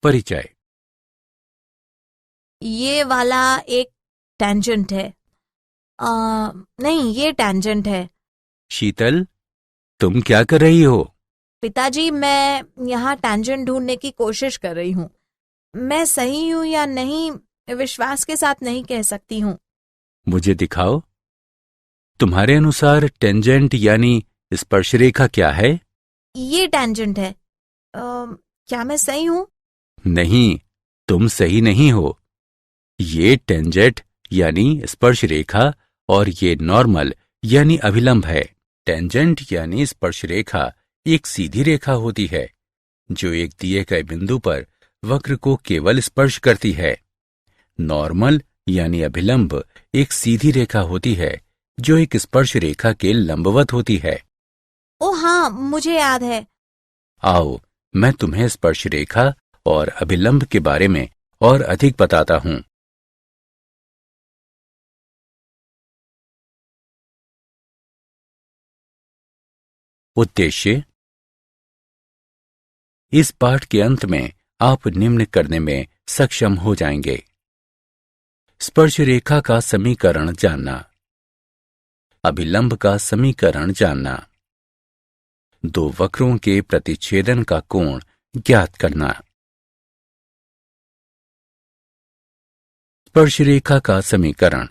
परिचय। ये वाला एक टेंजेंट है। नहीं, ये टेंजेंट है। शीतल, तुम क्या कर रही हो? पिताजी, मैं यहाँ टेंजेंट ढूंढने की कोशिश कर रही हूँ। मैं सही हूँ या नहीं, विश्वास के साथ नहीं कह सकती हूँ। मुझे दिखाओ। तुम्हारे अनुसार टेंजेंट यानी स्पर्शरेखा क्या है? ये टेंजेंट है। क्या मैं सही हूँ? नहीं, तुम सही नहीं हो। ये टेंजेंट यानी स्पर्शरेखा और ये नॉर्मल यानी अभिलंब है। टेंजेंट यानी स्पर्शरेखा एक सीधी रेखा होती है जो एक दिए गए बिंदु पर वक्र को केवल स्पर्श करती है। नॉर्मल यानी अभिलंब एक सीधी रेखा होती है जो एक स्पर्श रेखा के लंबवत होती है। ओ हाँ, मुझे याद है। आओ, मैं तुम्हें स्पर्श रेखा और अभिलंब के बारे में और अधिक बताता हूं। उद्देश्य। इस पाठ के अंत में आप निम्न करने में सक्षम हो जाएंगे। स्पर्श रेखा का समीकरण जानना, अभिलंब का समीकरण जानना, दो वक्रों के प्रतिच्छेदन का कोण ज्ञात करना। स्पर्श रेखा का समीकरण।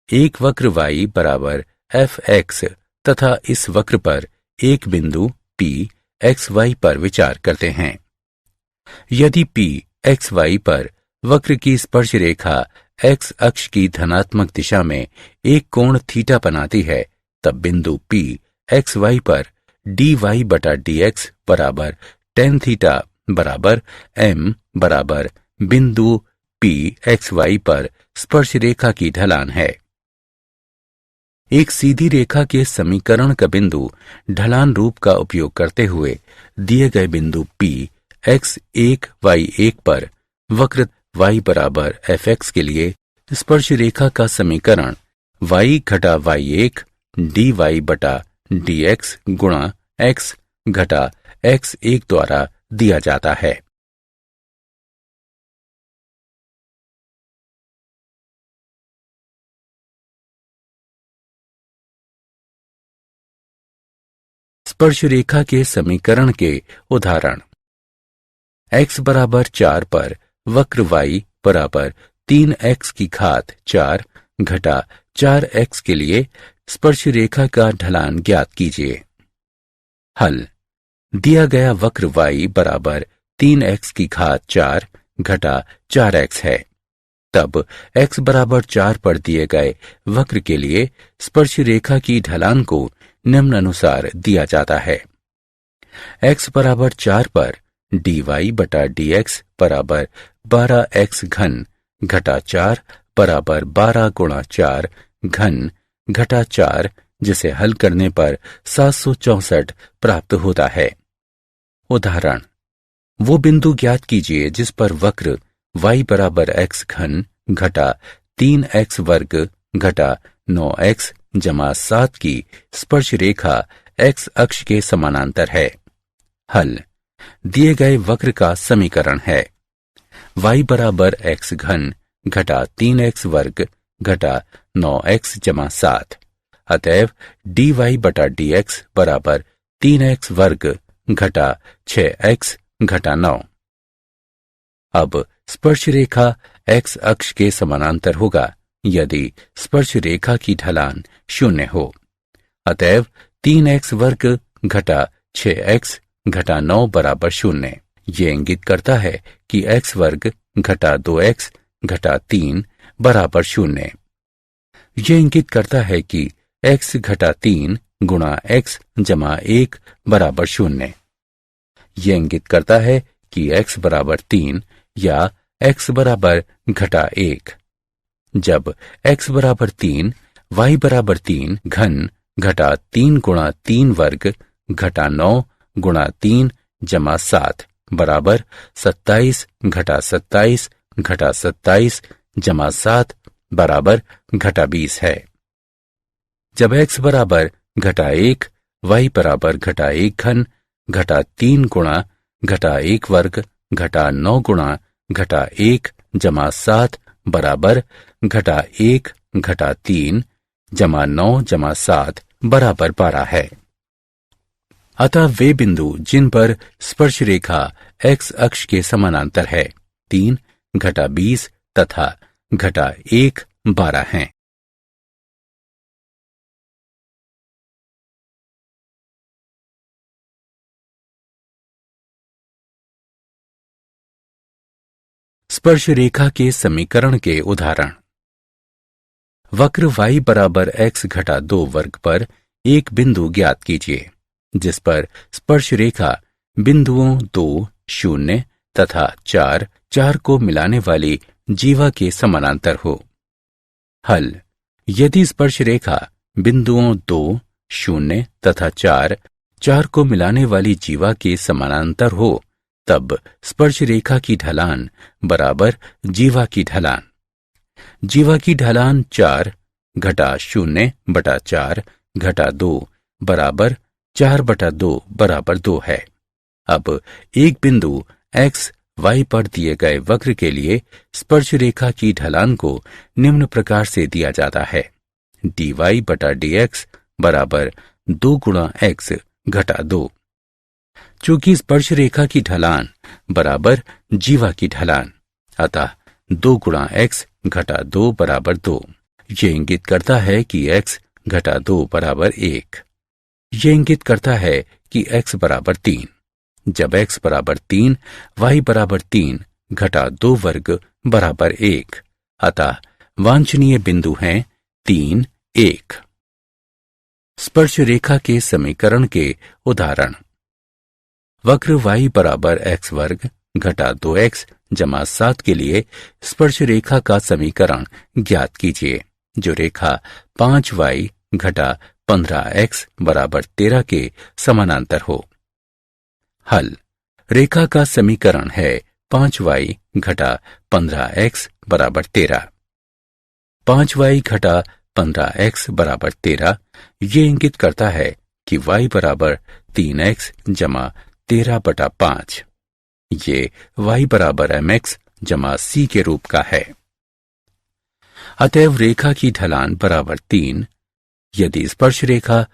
एक वक्र y बराबर fx तथा इस वक्र पर एक बिंदु P xy पर विचार करते हैं। यदि P xy पर वक्र की स्पर्श रेखा x अक्ष की धनात्मक दिशा में एक कोण थीटा बनाती है, तब बिंदु P xy पर dy बटा dx बराबर tan थीटा बराबर m बराबर बिंदु P xy पर स्पर्श रेखा की ढलान है। एक सीधी रेखा के समीकरण का बिंदु ढलान रूप का उपयोग करते हुए दिए गए बिंदु P x1 y1 पर वक्र y बराबर fx के लिए स्पर्श रेखा का समीकरण y घटा y1 dy बटा dx गुणा x घटा x1 द्वारा दिया जाता है। स्पर्श रेखा के समीकरण के उदाहरण। x बराबर 4 पर वक्र y बराबर 3x की घात 4 घटा 4x के लिए स्पर्श रेखा का ढलान ज्ञात कीजिए। हल। दिया गया वक्र y बराबर 3x की घात 4 घटा 4x है, तब x बराबर 4 पर दिए गए वक्र के लिए स्पर्श रेखा की ढलान को निम्नानुसार दिया जाता है। x बराबर 4 पर dy बटा dx बराबर 12x घन घटा 4 बराबर 12 गुणा 4 घन घटा 4, जिसे हल करने पर 764 प्राप्त होता है। उदाहरण। वो बिंदु ज्ञात कीजिए जिस पर वक्र y बराबर x घन घटा 3x वर्ग घटा 9x जमा 7 की स्पर्श रेखा x अक्ष के समानांतर है। हल। दिए गए वक्र का समीकरण है y बराबर x घन घटा 3x वर्ग घटा 9x जमा 7। अतएव dy बटा dx बराबर 3x वर्ग घटा 6x घटा 9। अब स्पर्श रेखा x अक्ष के समानांतर होगा यदि स्पर्श रेखा की ढलान 0 हो। अतएव 3x वर्ग घटा 6x घटा 9 बराबर 0। ये इंगित करता है कि x वर्ग घटा 2x घटा 3 बराबर 0। ये इंगित करता है कि x घटा 3 गुणा x जमा 1 बराबर 0। ये इंगित करता है कि x बराबर 3 या x बराबर घटा 1। जब x बराबर 3 y बराबर 3 घन घटा 3 गुणा 3 वर्ग घटा 9 गुणा 3 जमा 7 बराबर 27 घटा 27 घटा 27 जमा 7 बराबर घटा 20 है। जब x बराबर घटा 1 y बराबर घटा 1 घन घटा 3 गुणा घटा 1 वर्ग घटा 9 गुणा घटा 1 जमा 7 बराबर घटा 1 घटा 3 जमा 9 जमा 7 बराबर 12 है। अतः वे बिंदु जिन पर स्पर्श रेखा x अक्ष के समानांतर है 3 घटा 20 तथा घटा 1 12 हैं। स्पर्श रेखा के समीकरण के उदाहरण। वक्र y बराबर x घटा 2 वर्ग पर एक बिंदु ज्ञात कीजिए जिस पर स्पर्श रेखा बिंदुओं 2, 0 तथा 4 को मिलाने वाली जीवा के समानांतर हो। हल। यदि स्पर्श रेखा बिंदुओं 2, 0 तथा 4 को मिलाने वाली जीवा के समानांतर हो तब स्पर्श रेखा की ढलान बराबर जीवा की ढलान। जीवा की ढलान 4 घटा 0 बटा 4 घटा 2 बराबर 4 बटा 2 बराबर 2 है। अब एक बिंदु x y पर दिए गए वक्र के लिए स्पर्श रेखा की ढलान को निम्न प्रकार से दिया जाता है dy बटा dx बराबर 2 गुणा x घटा 2। चूंकि स्पर्श रेखा की ढलान बराबर जीवा की ढलान अतः 2 गुणा x घटा 2 बराबर 2। ये इंगित करता है कि x घटा 2 बराबर 1। ये इंगित करता है कि x बराबर 3। जब x बराबर 3 y बराबर 3 घटा 2 वर्ग बराबर 1 अतः वांछनीय बिंदु हैं 3, 1। स्पर्श रेखा के समीकरण के उदाहरण। वक्र y बराबर x वर्ग घटा 2x जमा 7 के लिए स्पर्श रेखा का समीकरण ज्ञात कीजिए जो रेखा 5y घटा 15x बराबर 13 के समानांतर हो। हल। रेखा का समीकरण है 5y घटा 15x बराबर 13। 5y घटा 15x बराबर 13 ये इंगित करता है कि y बराबर 3x जमा 13 बटा 5। ये y बराबर mx जमा c के रूप का है। अतएव रेखा की ढलान बराबर 3। यदि स्पर्श रेखा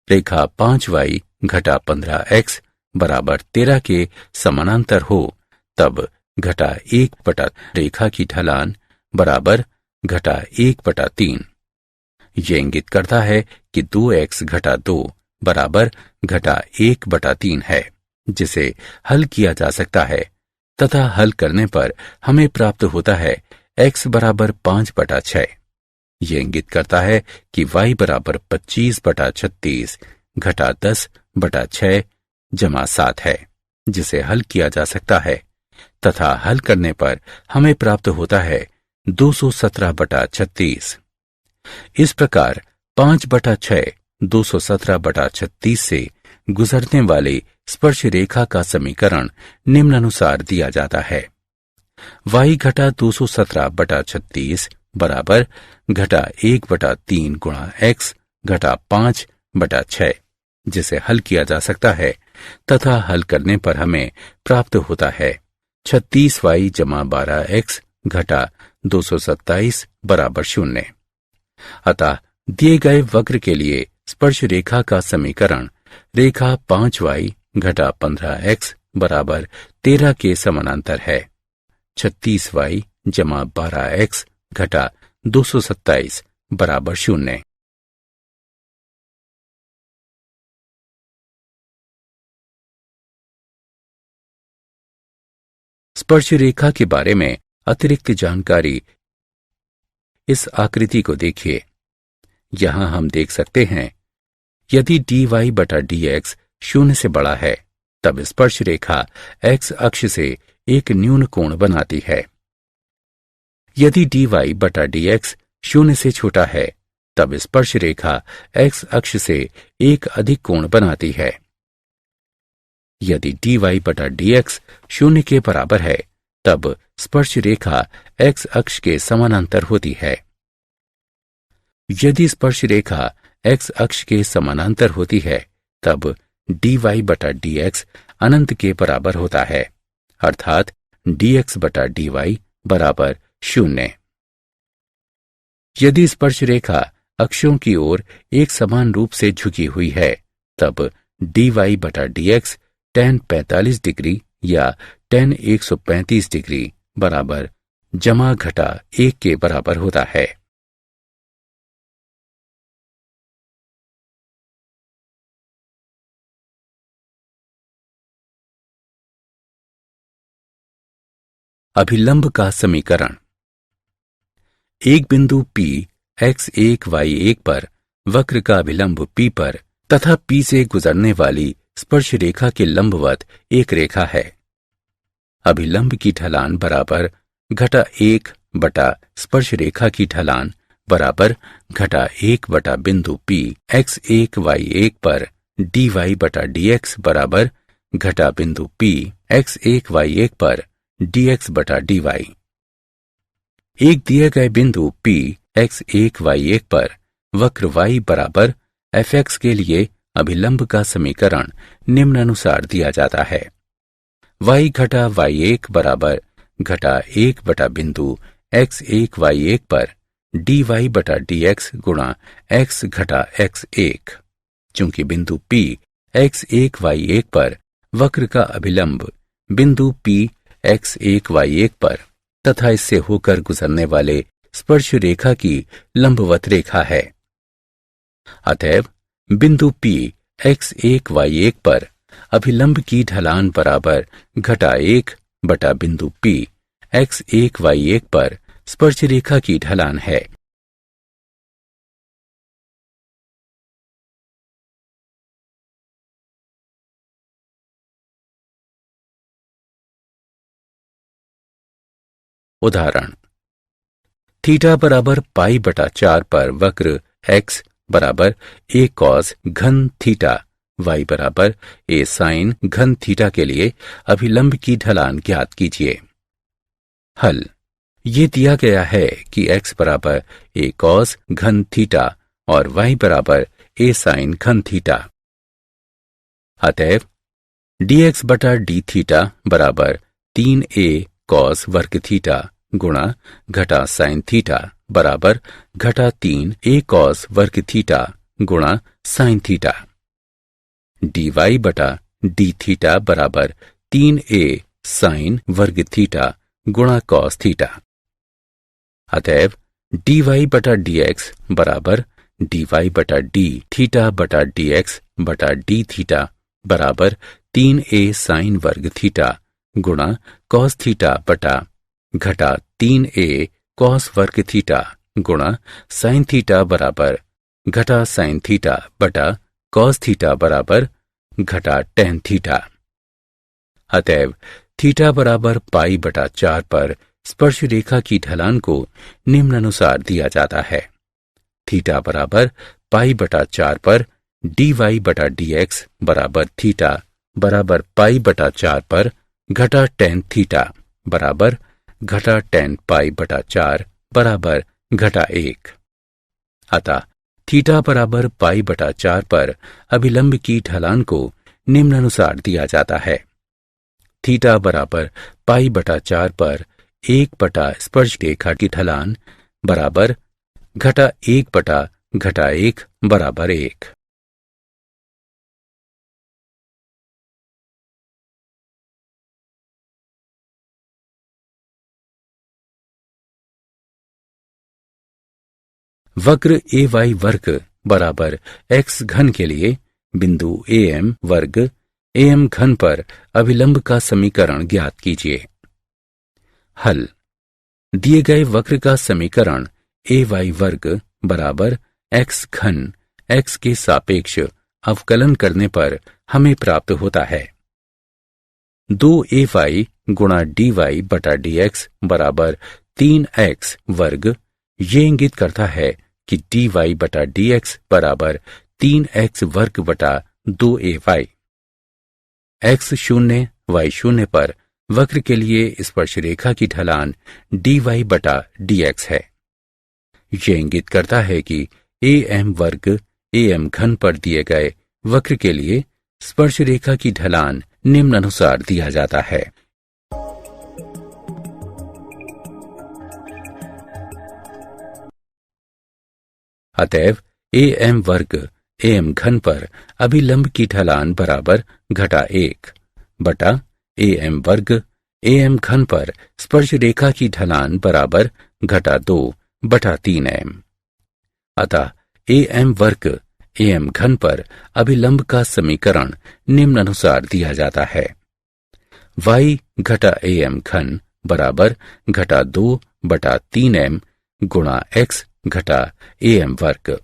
5y घटा 15x बराबर 13 के समानांतर हो तब घटा 1 बटा रेखा की ढलान बराबर घटा 1 बटा 3। यह इंगित करता है कि 2x घटा 2 बराबर घटा 1 बटा 3 है जिसे हल किया जा सकता है तथा हल करने पर हमें प्राप्त होता है x बराबर 5 बटा 6। यह इंगित करता है कि y बराबर 25 बटा 36 घटा 10 बटा 6 जमा 7 है जिसे हल किया जा सकता है तथा हल करने पर हमें प्राप्त होता है 217 बटा 36। इस प्रकार 5 बटा 6 217 बटा 36 से गुजरने वाली स्पर्श रेखा का समीकरण निम्नानुसार दिया जाता है। y घटा 217 बटा 36 बराबर घटा 1 बटा 3 गुणा x घटा 5 बटा 6 जिसे हल किया जा सकता है तथा हल करने पर हमें प्राप्त होता है 36y जमा 12x घटा 227 बराबर 0। अतः दिए गए वक्र के लिए स्पर्श रेखा का समीकरण रेखा 5y घटा 15x बराबर 13 के समानांतर है। 36y जमा 12x घटा 227 बराबर 0। स्पर्श रेखा के बारे में अतिरिक्त जानकारी इस आकृति को देखिए। यहां हम देख सकते हैं यदि dy बटा dx 0 से बड़ा है तब स्पर्श रेखा x अक्ष से एक न्यून कोण बनाती है। यदि dy बटा dx 0 से छोटा है तब स्पर्श रेखा x अक्ष से एक अधिक कोण बनाती है। यदि dy बटा dx 0 के बराबर है तब स्पर्श रेखा x अक्ष के समानांतर होती है। यदि स्पर्श रेखा x अक्ष के समानांतर होती है तब dy बटा dx अनंत के बराबर होता है अर्थात dx बटा dy बराबर 0। यदि स्पर्श रेखा अक्षों की ओर एक समान रूप से झुकी हुई है तब dy बटा dx tan 45 डिग्री या tan 135 डिग्री बराबर जमा घटा 1 के बराबर होता है। अभिलंब का समीकरण। एक बिंदु P x1 y1 पर वक्र का अभिलंब P पर तथा P से गुजरने वाली स्पर्श रेखा के लंबवत एक रेखा है। अभिलंब की ढलान बराबर घटा 1 बटा स्पर्श रेखा की ढलान बराबर घटा 1 बटा बिंदु P x1 y1 पर dy बटा dx बराबर घटा बिंदु P x1 y1 पर dx बटा dy। एक दिए गए बिंदु P x1 y1 पर वक्र y बराबर fx के लिए अभिलंब का समीकरण निम्नानुसार दिया जाता है। y घटा y1 बराबर घटा 1 बटा बिंदु x1 y1 पर dy बटा dx गुणा x घटा x1। चूंकि बिंदु P x1 y1 पर वक्र का अभिलंब बिंदु P x1 y1 पर तथा इससे होकर गुजरने वाले स्पर्श रेखा की लंबवत रेखा है, अतएव बिंदु P x1 y1 पर अभिलंब की ढलान बराबर घटा 1 बटा बिंदु P x1 y1 पर स्पर्श रेखा की ढलान है। उदाहरण। थीटा बराबर पाई बटा 4 पर वक्र x बराबर a cos घन थीटा y बराबर a sin घन थीटा के लिए अभिलंब की ढलान ज्ञात कीजिए। हल। ये दिया गया है कि x बराबर a cos घन थीटा और y बराबर a sin घन थीटा। अतएव dx बटा d थीटा बराबर 3a cos वर्ग थीटा गुणा घटा साइन थीटा बराबर घटा 3a cos वर्ग थीटा गुणा साइन थीटा। dy बटा d थीटा बराबर 3a साइन वर्ग थीटा गुणा cos थीटा। अतएव dy बटा dx बराबर dy बटा d थीटा बटा dx बटा d थीटा बराबर 3a साइन वर्ग थीटा गुणा cos थीटा बटा घटा 3a cos वर्ग थीटा गुणा साइन थीटा बराबर घटा साइन थीटा बटा cos थीटा बराबर घटा tan थीटा। अतएव थीटा बराबर पाई बटा 4 पर स्पर्श रेखा की ढलान को निम्नानुसार दिया जाता है। थीटा बराबर पाई बटा 4 पर dy बटा dx बराबर थीटा बराबर पाई बटा 4 पर घटा tan थीटा बराबर घटा tan पाई बटा 4 बराबर घटा 1। अतः थीटा बराबर पाई बटा 4 पर अभिलंब की ढलान को निम्नानुसार दिया जाता है। थीटा बराबर पाई बटा 4 पर 1 बटा स्पर्श रेखा की ढलान बराबर घटा 1 बटा घटा 1 बराबर 1। वक्र ay वर्ग बराबर x घन के लिए बिंदु am वर्ग am घन पर अभिलंब का समीकरण ज्ञात कीजिए। हल। दिए गए वक्र का समीकरण ay वर्ग बराबर x घन x के सापेक्ष अवकलन करने पर हमें प्राप्त होता है 2ay गुणा dy बटा dx बराबर 3x वर्ग। ये इंगित करता है कि dy बटा dx बराबर 3x वर्ग बटा 2ay। x शून्य y शून्य पर वक्र के लिए स्पर्श रेखा की ढलान dy बटा dx है। यह इंगित करता है कि am वर्ग am घन पर दिए गए वक्र के लिए स्पर्श रेखा की ढलान निम्नानुसार दिया जाता है। अतएव am वर्ग am घन पर अभिलंब की ढलान बराबर घटा 1 बटा am वर्ग am घन पर स्पर्श रेखा की ढलान बराबर घटा 2 बटा 3am। अतः am वर्ग am घन पर अभिलंब का समीकरण निम्नानुसार दिया जाता है। y घटा am घन बराबर घटा 2 बटा 3m गुणा x घटा am वर्ग।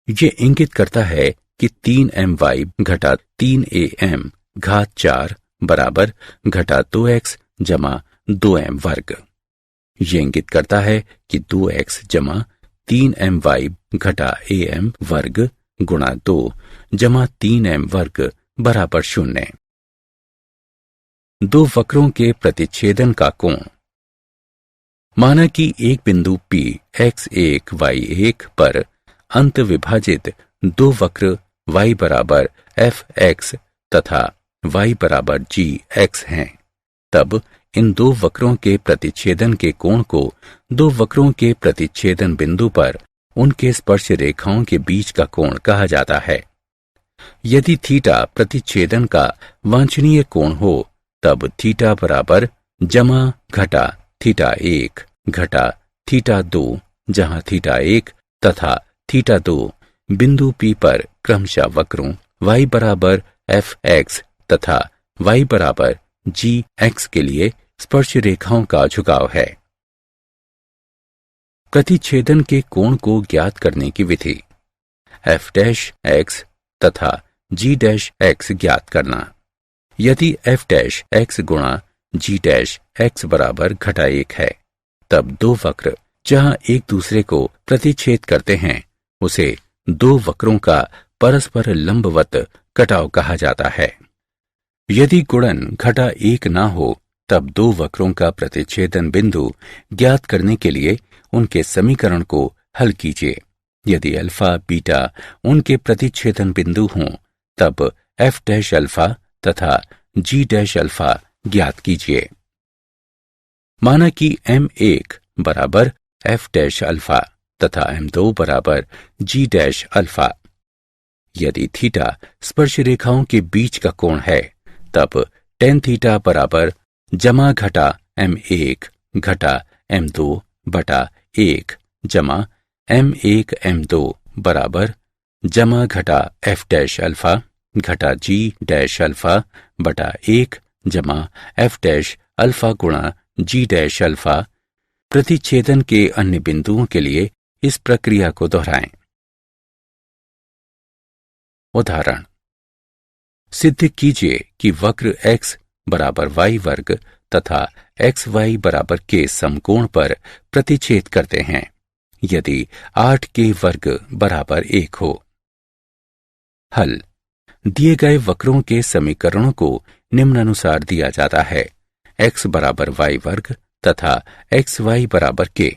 ये इंगित करता है कि 3my घटा 3am घात 4 बराबर घटा 2x जमा 2m वर्ग। ये इंगित करता है कि 2x जमा 3my घटा am वर्ग गुणा 2 जमा 3m वर्ग बराबर 0। दो वक्रों के प्रतिच्छेदन का कोण। माना कि एक बिंदु P x1 y1 पर अंत विभाजित दो वक्र y बराबर fx तथा y बराबर gx हैं। तब इन दो वक्रों के प्रतिच्छेदन के कोण को दो वक्रों के प्रतिच्छेदन बिंदु पर उनके स्पर्श रेखाओं के बीच का कोण कहा जाता है। यदि थीटा प्रतिच्छेदन का वांछनीय कोण हो तब थीटा बराबर जमा घटा थीटा 1 घटा थीटा 2 जहां थीटा 1 तथा थीटा 2 बिंदु P पर क्रमशः वक्रों y बराबर fx तथा y बराबर gx के लिए स्पर्श रेखाओं का झुकाव है। प्रतिच्छेदन के कोण को ज्ञात करने की विधि। f' तथा g' ज्ञात करना। यदि f' गुणा g' बराबर घटा 1 है तब दो वक्र जहां एक दूसरे को प्रतिच्छेद करते हैं उसे दो वक्रों का परस्पर लंबवत कटाव कहा जाता है। यदि गुणन घटा 1 ना हो तब दो वक्रों का प्रतिच्छेदन बिंदु ज्ञात करने के लिए उनके समीकरण को हल कीजिए। यदि अल्फा बीटा उनके प्रतिच्छेदन बिंदु हों तब f' अल्फा तथा g' अल्फा ज्ञात कीजिए। माना कि m1 बराबर f' अल्फा तथा m2 बराबर g' अल्फा। यदि थीटा स्पर्श रेखाओं के बीच का कोण है तब tan थीटा बराबर जमा घटा m1 घटा m2 बटा 1 जमा m1 m2 बराबर जमा घटा f' अल्फा घटा g' अल्फा बटा 1 जमा f' अल्फा गुणा g' अल्फा। प्रतिच्छेदन के अन्य बिंदुओं के लिए इस प्रक्रिया को दोहराएं। उदाहरण। सिद्ध कीजिए कि वक्र x बराबर y वर्ग तथा xy बराबर के समकोण पर प्रतिच्छेद करते हैं यदि 8k वर्ग बराबर 1 हो। हल। दिए गए वक्रों के समीकरणों को निम्नानुसार दिया जाता है। x बराबर y वर्ग तथा xy बराबर k।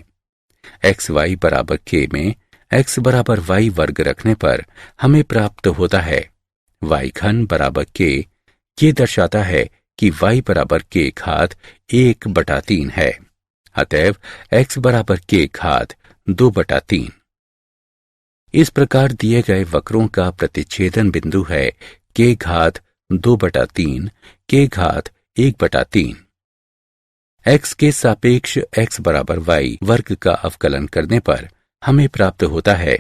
xy बराबर k में x बराबर y वर्ग रखने पर हमें प्राप्त होता है y घन बराबर k। ये दर्शाता है कि y बराबर k घात 1 बटा 3 है। अतएव x बराबर k घात 2 बटा 3। इस प्रकार दिए गए वक्रों का प्रतिच्छेदन बिंदु है k घात 2 बटा 3 k घात 1 बटा 3। x के सापेक्ष x बराबर y वर्ग का अवकलन करने पर हमें प्राप्त होता है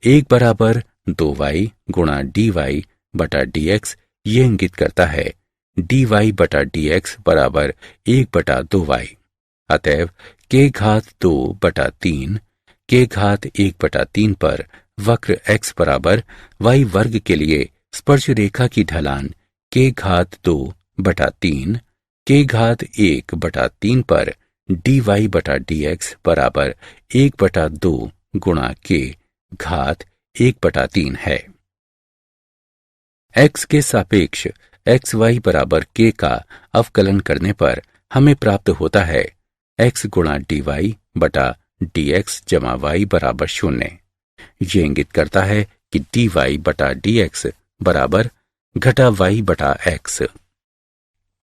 1 बराबर 2y गुणा dy बटा dx। ये इंगित करता है dy बटा dx बराबर 1 बटा 2y। अतएव k घात 2 बटा 3 k घात 1 बटा 3 पर वक्र x बराबर y वर्ग के लिए स्पर्श रेखा की ढलान k घात 2 बटा 3 k घात 1 बटा 3 पर dy बटा dx बराबर 1 बटा 2 गुणा k घात 1 बटा 3 है। x के सापेक्ष xy बराबर k का अवकलन करने पर हमें प्राप्त होता है x गुणा dy बटा dx जमा y बराबर 0। ये इंगित करता है कि dy बटा dx बराबर घटा y बटा x।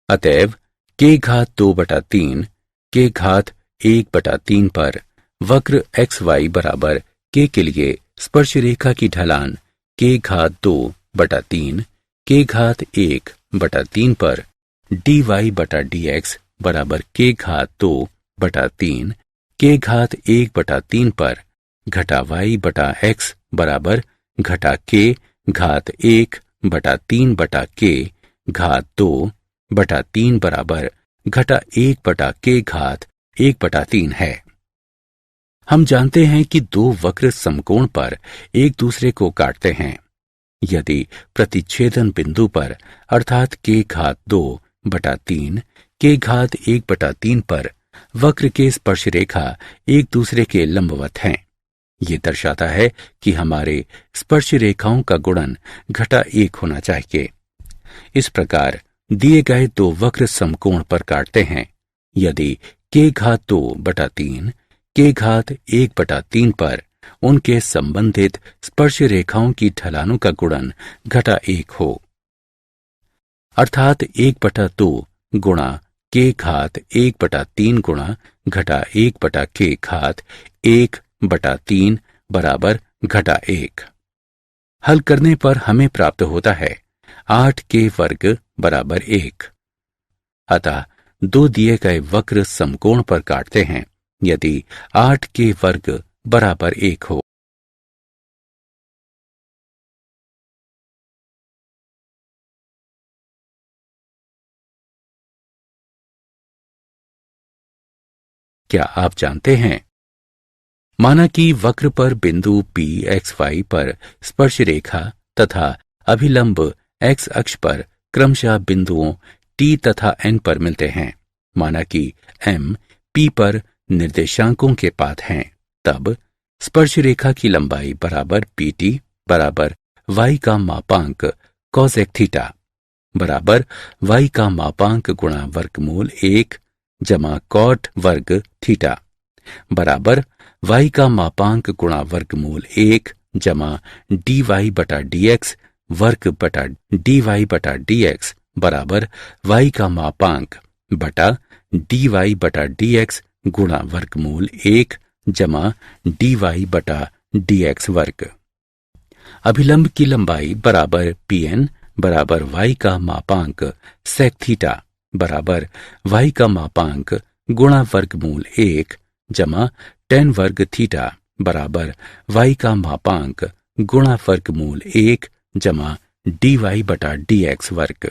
अतएव k घात 2 बटा 3 k घात 1 बटा 3 पर वक्र xy बराबर के लिए स्पर्श रेखा की ढलान k घात 2/3 k घात 1/3 पर dy/dx बराबर k घात 2/3 k घात 1/3 पर घटा y/x बराबर घटा k घात 1/3 k घात 2/3 बराबर घटा 1/k घात 1/3 है। हम जानते हैं कि दो वक्र समकोण पर एक दूसरे को काटते हैं। यदि प्रतिच्छेदन बिंदु पर अर्थात k घात 2/3 k घात 1/3 पर वक्र के स्पर्श रेखा एक दूसरे के लंबवत हैं, ये दर्शाता है कि हमारे स्पर्श रेखाओं का गुणन घटा 1 होना चाहिए। इस प्रकार दिए गए दो वक्र समकोण पर काटते हैं। यदि k घात 2/3 k घात 1/3 पर उनके संबंधित स्पर्श रेखाओं की ढलानों का गुणन घटा 1 हो, अर्थात 1/2 गुणा k घात 1/3 गुणा घटा 1/k घात 1/3 बराबर घटा 1। हल करने पर हमें प्राप्त होता है 8k वर्ग बराबर 1। अतः दो दिए गए वक्र समकोण पर काटते हैं यदि 8k वर्ग बराबर 1 हो। क्या आप जानते हैं, माना कि वक्र पर बिंदु P XY पर स्पर्श रेखा तथा अभिलंब x अक्ष पर क्रमशः बिंदुओं T तथा N पर मिलते हैं। माना कि M P पर निर्देशांकों के पात हैं, तब स्पर्श रेखा की लंबाई बराबर PT बराबर y का मापांक cosec थीटा बराबर y का मापांक गुणा वर्गमूल 1 जमा cot वर्ग थीटा बराबर y का मापांक गुणा वर्गमूल 1 जमा dy/dx वर्ग बटा dy/dx बराबर y का मापांक बटा dy/dx गुणा वर्गमूल 1 जमा dy/dx वर्ग। अभिलंब की लंबाई बराबर pn बराबर y का मापांक sec थीटा बराबर y का मापांक गुणा वर्गमूल 1 जमा tan वर्ग थीटा बराबर y का मापांक गुणा वर्गमूल 1 जमा dy/dx वर्ग।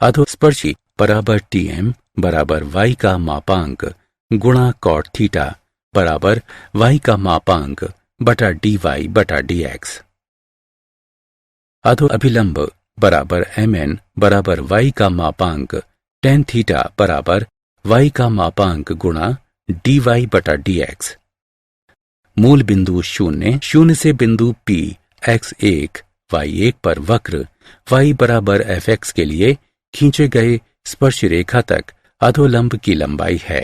अधोस्पर्शी बराबर tm बराबर y का मापांक गुणा cot थीटा बराबर y का मापांक बटा dy/dx। अधो अभिलंब बराबर mn बराबर y का मापांक tan थीटा बराबर y का मापांक गुणा dy/dx। मूल बिंदु 0 से बिंदु P x1 y1 पर वक्र y बराबर fx के लिए खींचे गए स्पर्श रेखा तक अधोलंब की लंबाई है।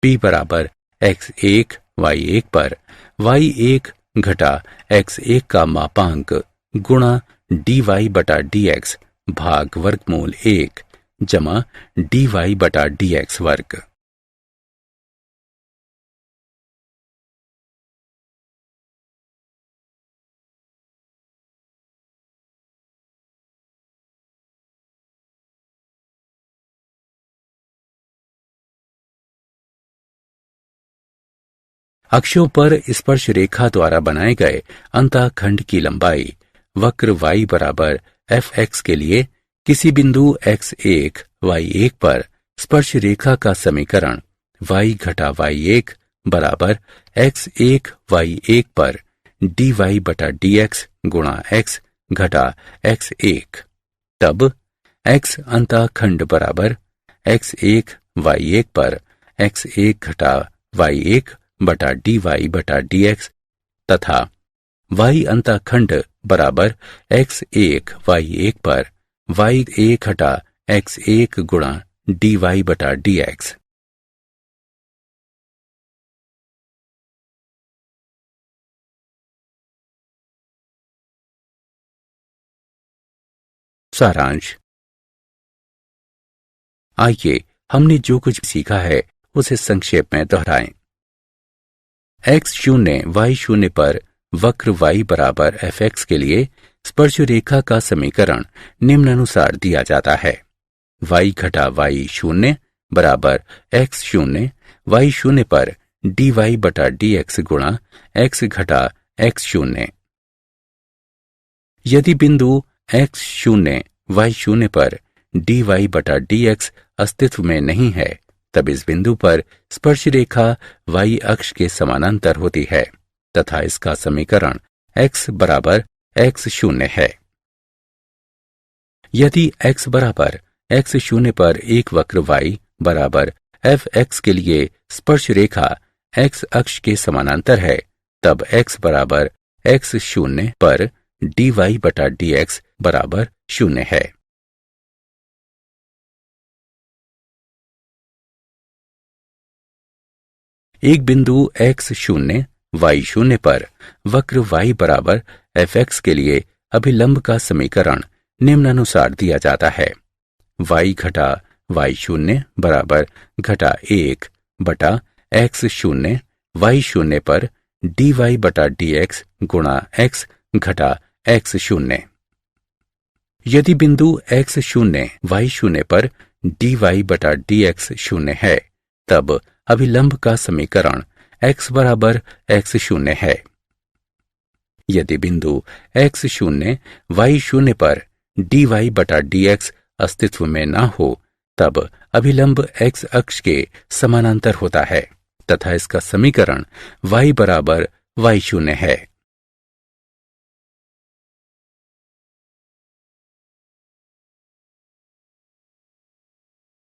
P बराबर x1 y1 पर y1 घटा x1 का मापांक गुणा dy/dx भाग वर्गमूल 1 जमा dy/dx वर्ग। अक्षों पर स्पर्श रेखा द्वारा बनाए गए अंतःखंड की लंबाई वक्र y बराबर fx के लिए किसी बिंदु x1 y1 पर स्पर्श रेखा का समीकरण y घटा y1 बराबर x1 y1 पर dy/dx गुणा x घटा x1। तब x अंतःखंड बराबर x1 y1 पर x1 घटा y1 बटा dy/dx तथा y अंतःखंड बराबर x1 y1 पर y1 घटा x1 गुणा dy/dx। सारांश। आइए हमने जो कुछ सीखा है उसे संक्षेप में दोहराएं। x शून्य y शून्य पर वक्र y बराबर fx के लिए स्पर्श रेखा का समीकरण निम्नानुसार दिया जाता है। y घटा y शून्य बराबर x शून्य y शून्य पर dy बटा dx गुणा x घटा x शून्य। यदि बिंदु x शून्य y शून्य पर dy बटा dx अस्तित्व में नहीं है, तब इस बिंदु पर स्पर्श रेखा y अक्ष के समानांतर होती है तथा इसका समीकरण x बराबर x शून्य है। यदि x बराबर x शून्य पर एक वक्र y बराबर fx के लिए स्पर्श रेखा x अक्ष के समानांतर है, तब x बराबर x शून्य पर dy बटा dx बराबर शून्य है। एक बिंदु x शून्य y शून्य पर वक्र y बराबर fx के लिए अभिलंब का समीकरण निम्नानुसार दिया जाता है। y घटा y शून्य बराबर घटा 1 बटा x शून्य y शून्य पर dy बटा dx गुणा x घटा x शून्य। यदि बिंदु x शून्य y शून्य पर dy बटा dx शून्य है, तब अभिलंब का समीकरण x बराबर x शून्य है। यदि बिंदु x शून्य y शून्य पर dy बटा dx अस्तित्व में न हो, तब अभिलंब x अक्ष के समानांतर होता है तथा इसका समीकरण y बराबर y शून्य है।